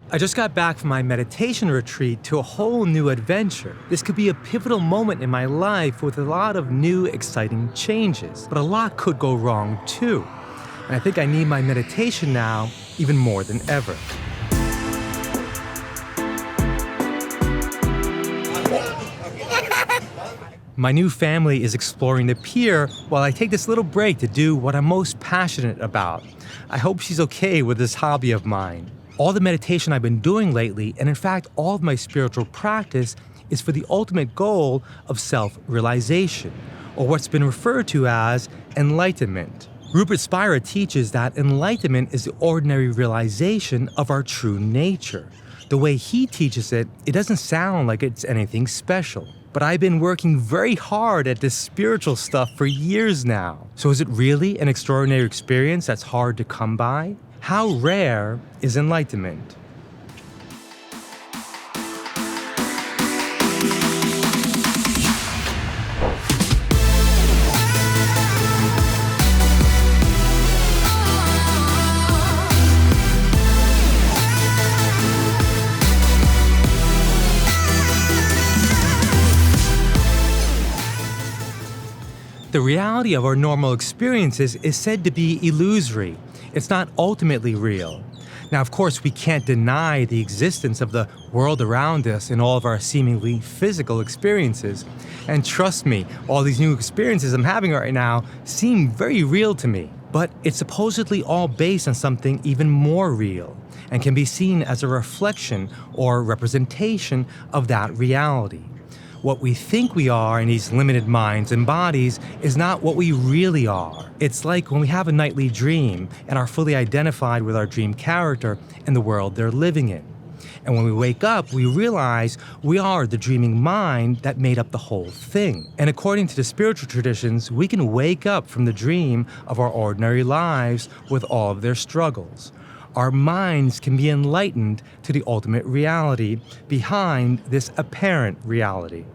I just got back from my meditation retreat to a whole new adventure. This could be a pivotal moment in my life with a lot of new, exciting changes, but a lot could go wrong too. And I think I need my meditation now even more than ever. My new family is exploring the pier while I take this little break to do what I'm most passionate about. I hope she's okay with this hobby of mine. All the meditation I've been doing lately, and in fact all of my spiritual practice, is for the ultimate goal of self-realization, or what's been referred to as enlightenment. Rupert Spira teaches that enlightenment is the ordinary realization of our true nature. The way he teaches it, it doesn't sound like it's anything special. But I've been working very hard at this spiritual stuff for years now. So is it really an extraordinary experience that's hard to come by? How rare is enlightenment? The reality of our normal experiences is said to be illusory. It's not ultimately real. Now, of course, we can't deny the existence of the world around us in all of our seemingly physical experiences. And trust me, all these new experiences I'm having right now seem very real to me. But it's supposedly all based on something even more real and can be seen as a reflection or representation of that reality. What we think we are in these limited minds and bodies is not what we really are. It's like when we have a nightly dream and are fully identified with our dream character and the world they're living in. And when we wake up, we realize we are the dreaming mind that made up the whole thing. And according to the spiritual traditions, we can wake up from the dream of our ordinary lives with all of their struggles. Our minds can be enlightened to the ultimate reality behind this apparent reality.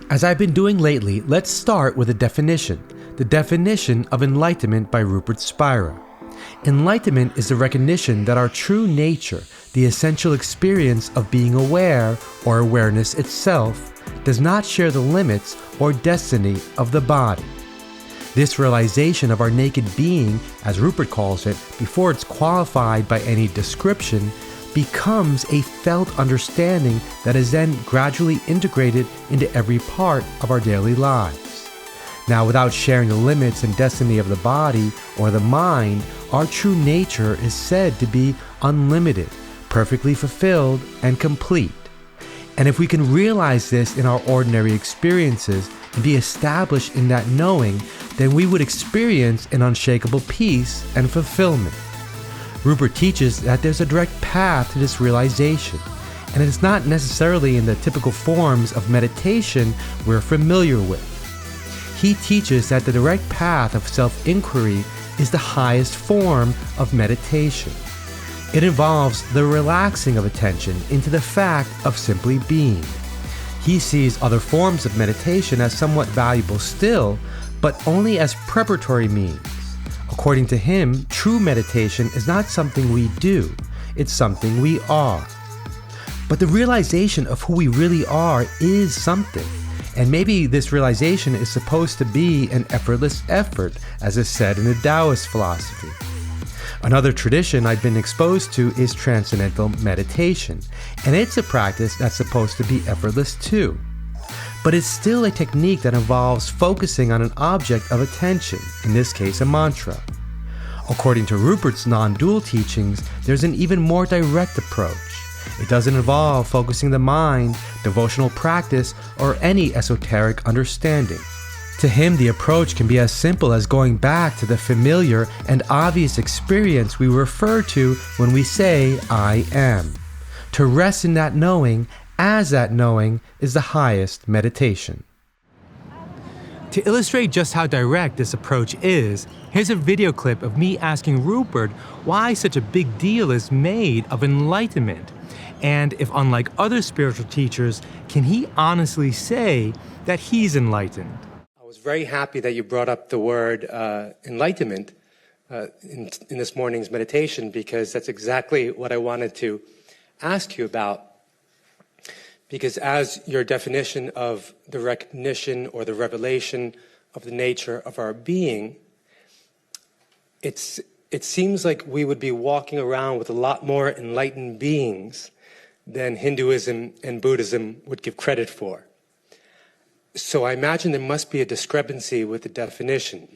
As I've been doing lately, let's start with a definition. The definition of enlightenment by Rupert Spira. Enlightenment is the recognition that our true nature, the essential experience of being aware or awareness itself, does not share the limits or destiny of the body. This realization of our naked being, as Rupert calls it, before it's qualified by any description, becomes a felt understanding that is then gradually integrated into every part of our daily lives. Now, without sharing the limits and destiny of the body or the mind, our true nature is said to be unlimited, perfectly fulfilled, and complete. And if we can realize this in our ordinary experiences and be established in that knowing, then we would experience an unshakable peace and fulfillment. Rupert teaches that there's a direct path to this realization, and it's not necessarily in the typical forms of meditation we're familiar with. He teaches that the direct path of self-inquiry is the highest form of meditation. It involves the relaxing of attention into the fact of simply being. He sees other forms of meditation as somewhat valuable still, but only as preparatory means. According to him, true meditation is not something we do, it's something we are. But the realization of who we really are is something, and maybe this realization is supposed to be an effortless effort, as is said in the Taoist philosophy. Another tradition I've been exposed to is transcendental meditation, and it's a practice that's supposed to be effortless too. But it's still a technique that involves focusing on an object of attention, in this case a mantra. According to Rupert's non-dual teachings, there's an even more direct approach. It doesn't involve focusing the mind, devotional practice, or any esoteric understanding. To him, the approach can be as simple as going back to the familiar and obvious experience we refer to when we say, I am. To rest in that knowing, as that knowing, is the highest meditation. To illustrate just how direct this approach is, here's a video clip of me asking Rupert why such a big deal is made of enlightenment, and if, unlike other spiritual teachers, can he honestly say that he's enlightened? I was very happy that you brought up the word enlightenment, in this morning's meditation, because that's exactly what I wanted to ask you about. Because as your definition of the recognition or the revelation of the nature of our being, it seems like we would be walking around with a lot more enlightened beings than Hinduism and Buddhism would give credit for. So I imagine there must be a discrepancy with the definition.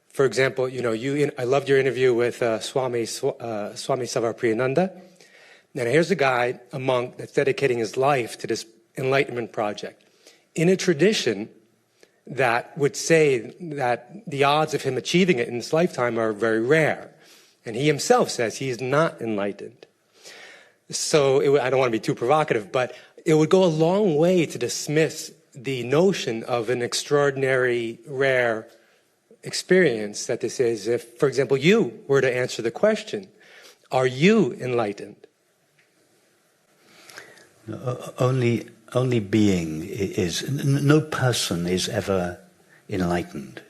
For example, I loved your interview with Swami Sarvapriyananda. Now here's a guy, a monk, that's dedicating his life to this enlightenment project in a tradition that would say that the odds of him achieving it in this lifetime are very rare. And he himself says he's not enlightened. So I don't want to be too provocative, but it would go a long way to dismiss the notion of an extraordinary, rare experience that this is. If, for example, you were to answer the question, are you enlightened? Only being is. No person is ever enlightened,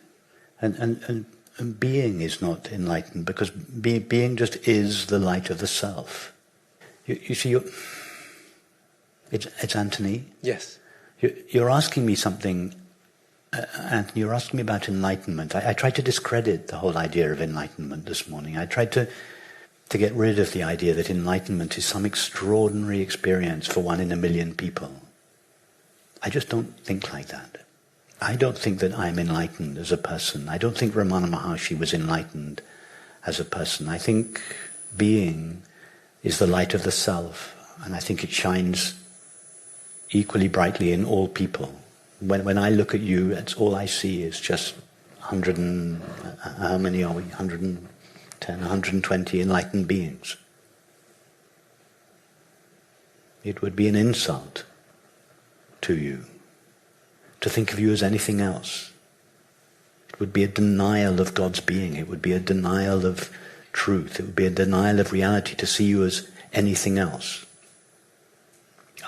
and being is not enlightened, because being just is the light of the self. You see, it's Anthony. Yes. You're asking me something, Anthony. You're asking me about enlightenment. I tried to discredit the whole idea of enlightenment this morning. I tried to get rid of the idea that enlightenment is some extraordinary experience for 1 in a million people. I just don't think like that. I don't think that I'm enlightened as a person. I don't think Ramana Maharshi was enlightened as a person. I think being is the light of the self, and I think it shines equally brightly in all people. When I look at you, that's all I see is just 100 and... how many are we? 110, 120 enlightened beings. It would be an insult to you to think of you as anything else. It would be a denial of God's being. It would be a denial of truth. It would be a denial of reality to see you as anything else.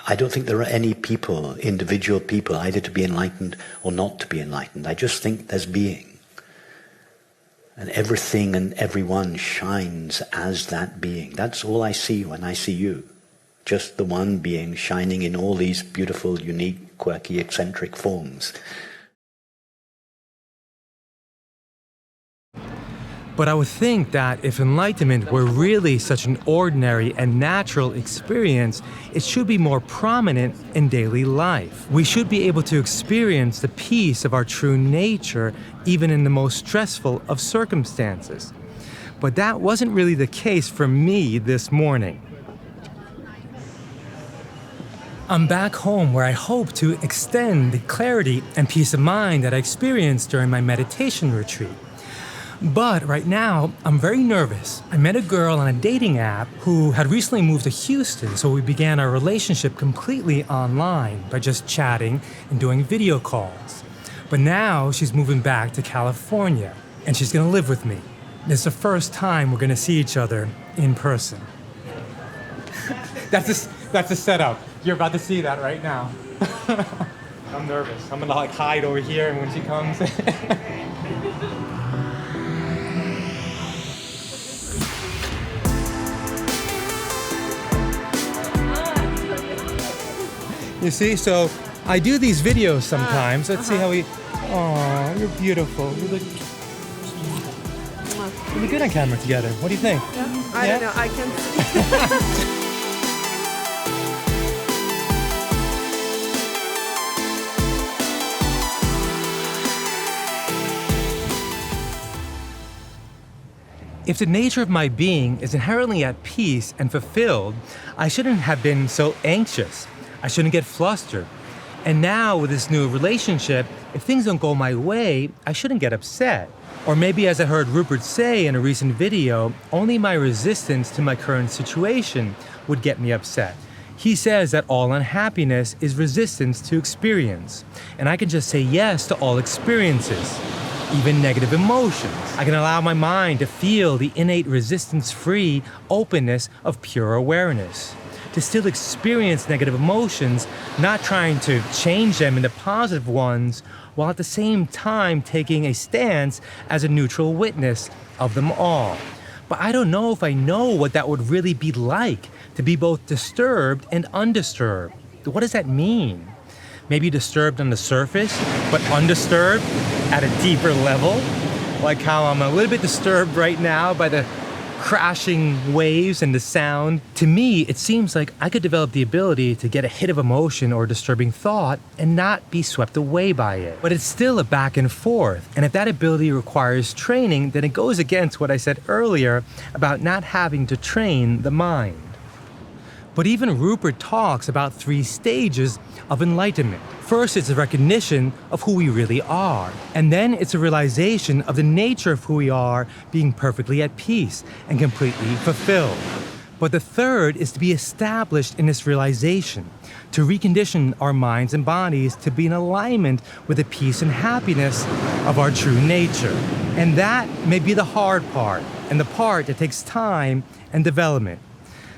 I don't think there are any people, individual people, either to be enlightened or not to be enlightened. I just think there's being. And everything and everyone shines as that being. That's all I see when I see you. Just the one being shining in all these beautiful, unique, quirky, eccentric forms. But I would think that if enlightenment were really such an ordinary and natural experience, it should be more prominent in daily life. We should be able to experience the peace of our true nature even in the most stressful of circumstances. But that wasn't really the case for me this morning. I'm back home where I hope to extend the clarity and peace of mind that I experienced during my meditation retreat. But right now, I'm very nervous. I met a girl on a dating app who had recently moved to Houston, so we began our relationship completely online by just chatting and doing video calls. But now she's moving back to California, and she's gonna live with me. It's the first time we're gonna see each other in person. That's the setup. You're about to see that right now. I'm nervous. I'm gonna hide over here, and when she comes... You see, so I do these videos sometimes. Let's see how we... Oh, you're beautiful. You look... We'll be good on camera together. What do you think? Yeah. I don't know. I can see. If the nature of my being is inherently at peace and fulfilled, I shouldn't have been so anxious. I shouldn't get flustered. And now with this new relationship, if things don't go my way, I shouldn't get upset. Or maybe, as I heard Rupert say in a recent video, only my resistance to my current situation would get me upset. He says that all unhappiness is resistance to experience. And I can just say yes to all experiences, even negative emotions. I can allow my mind to feel the innate resistance-free openness of pure awareness. to still experience negative emotions, not trying to change them into positive ones, while at the same time taking a stance as a neutral witness of them all. But I don't know if I know what that would really be like, to be both disturbed and undisturbed. What does that mean? Maybe disturbed on the surface, but undisturbed at a deeper level? Like how I'm a little bit disturbed right now by the crashing waves and the sound. To me, it seems like I could develop the ability to get a hit of emotion or disturbing thought and not be swept away by it. But it's still a back and forth. And if that ability requires training, then it goes against what I said earlier about not having to train the mind. But even Rupert talks about 3 stages of enlightenment. First, it's a recognition of who we really are. And then it's a realization of the nature of who we are being perfectly at peace and completely fulfilled. But the third is to be established in this realization, to recondition our minds and bodies to be in alignment with the peace and happiness of our true nature. And that may be the hard part, and the part that takes time and development.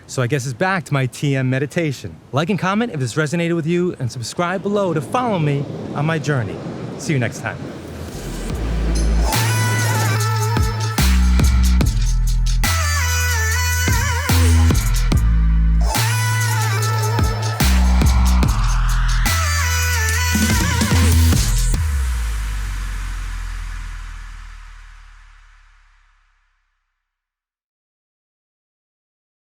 So I guess it's back to my TM meditation. Like and comment if this resonated with you, and subscribe below to follow me on my journey. See you next time.